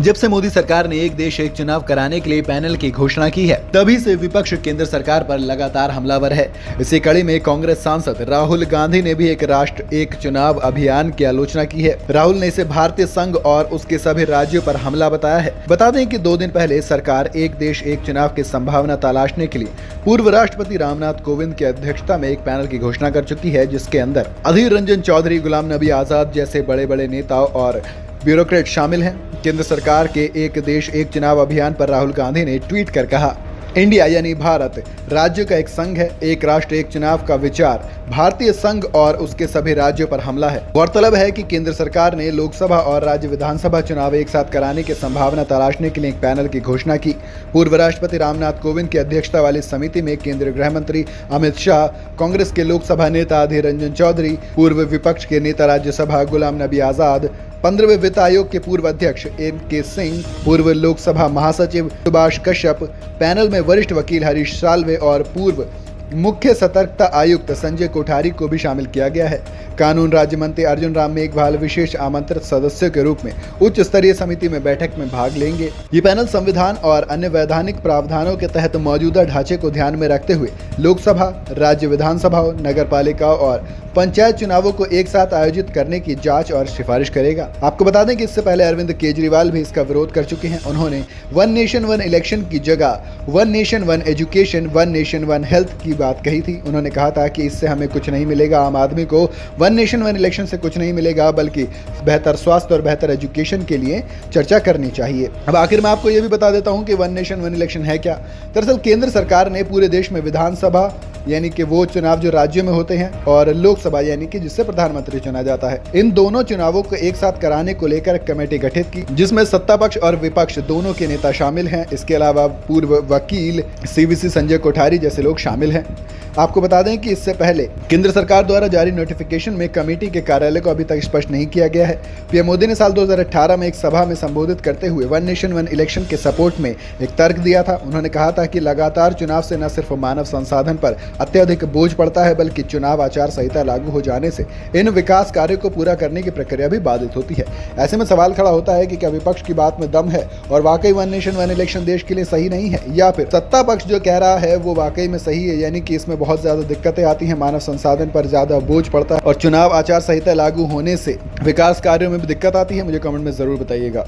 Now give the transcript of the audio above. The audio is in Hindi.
जब से मोदी सरकार ने एक देश एक चुनाव कराने के लिए पैनल की घोषणा की है, तभी से विपक्ष केंद्र सरकार पर लगातार हमलावर है। इसी कड़ी में कांग्रेस सांसद राहुल गांधी ने भी एक राष्ट्र एक चुनाव अभियान की आलोचना की है। राहुल ने इसे भारतीय संघ और उसके सभी राज्यों पर हमला बताया है। बता दें कि 2 दिन पहले सरकार एक देश एक चुनाव की संभावना तलाशने के लिए पूर्व राष्ट्रपति रामनाथ कोविंद की अध्यक्षता में एक पैनल की घोषणा कर चुकी है, जिसके अंदर अधीर रंजन चौधरी, गुलाम नबी आजाद जैसे बड़े बड़े नेताओं और ब्यूरोक्रेट शामिल हैं। केंद्र सरकार के एक देश एक चुनाव अभियान पर राहुल गांधी ने ट्वीट कर कहा, इंडिया यानी भारत राज्य का एक संघ है। एक राष्ट्र एक चुनाव का विचार भारतीय संघ और उसके सभी राज्यों पर हमला है। गौरतलब है कि केंद्र सरकार ने लोकसभा और राज्य विधानसभा चुनाव एक साथ कराने की संभावना तलाशने के लिए एक पैनल की घोषणा की। पूर्व राष्ट्रपति रामनाथ कोविंद की अध्यक्षता वाली समिति में केंद्रीय गृह मंत्री अमित शाह, कांग्रेस के लोकसभा नेता अधीर रंजन चौधरी, पूर्व विपक्ष के नेता राज्यसभा गुलाम नबी आजाद, 15वें वित्त आयोग के पूर्व अध्यक्ष एन.के. सिंह, पूर्व लोकसभा महासचिव सुभाष कश्यप, पैनल में वरिष्ठ वकील हरीश साल्वे और पूर्व मुख्य सतर्कता आयुक्त संजय कोठारी को भी शामिल किया गया है। कानून राज्य मंत्री अर्जुन राम मेघवाल विशेष आमंत्रित सदस्यों के रूप में उच्च स्तरीय समिति में बैठक में भाग लेंगे। ये पैनल संविधान और अन्य वैधानिक प्रावधानों के तहत मौजूदा ढांचे को ध्यान में रखते हुए लोकसभा, राज्य विधानसभाओं, नगर पालिकाओं और पंचायत चुनावों को एक साथ आयोजित करने की जांच और सिफारिश करेगा। आपको बता दें कि इससे पहले अरविंद केजरीवाल भी इसका विरोध कर चुके हैं। उन्होंने वन नेशन वन इलेक्शन की जगह one nation one education, one nation one health की बात कही थी। उन्होंने कहा था कि इससे हमें कुछ नहीं मिलेगा, आम आदमी को वन नेशन वन इलेक्शन से कुछ नहीं मिलेगा, बल्कि बेहतर स्वास्थ्य और बेहतर एजुकेशन के लिए चर्चा करनी चाहिए। अब आखिर में आपको यह भी बता देता हूं कि वन नेशन वन इलेक्शन है क्या। दरअसल केंद्र सरकार ने पूरे देश में विधानसभा यानी कि वो चुनाव जो राज्यों में होते हैं और लोकसभा यानी कि जिससे प्रधानमंत्री चुना जाता है, इन दोनों चुनावों को एक साथ कराने को लेकर एक कमेटी गठित की, जिसमें सत्ता पक्ष और विपक्ष दोनों के नेता शामिल हैं। इसके अलावा पूर्व वकील सीवीसी संजय कोठारी जैसे लोग शामिल हैं। आपको बता दें कि इससे पहले केंद्र सरकार द्वारा जारी नोटिफिकेशन में कमेटी के कार्यालय को अभी तक स्पष्ट नहीं किया गया है। पीएम मोदी ने साल 2018 में एक सभा में संबोधित करते हुए वन नेशन वन इलेक्शन के सपोर्ट में एक तर्क दिया था। उन्होंने कहा था कि लगातार चुनाव से न सिर्फ मानव संसाधन पर अत्यधिक बोझ पड़ता है, बल्कि चुनाव आचार संहिता लागू हो जाने से इन विकास कार्यों को पूरा करने की प्रक्रिया भी बाधित होती है। ऐसे में सवाल खड़ा होता है कि क्या विपक्ष की बात में दम है और वाकई वन नेशन वन इलेक्शन देश के लिए सही नहीं है, या फिर सत्ता पक्ष जो कह रहा है वो वाकई में सही है, यानी कि इसमें बहुत ज्यादा दिक्कतें आती हैं, मानव संसाधन पर ज्यादा बोझ पड़ता है और चुनाव आचार संहिता लागू होने से विकास कार्यों में भी दिक्कत आती है। मुझे कमेंट में जरूर बताइएगा।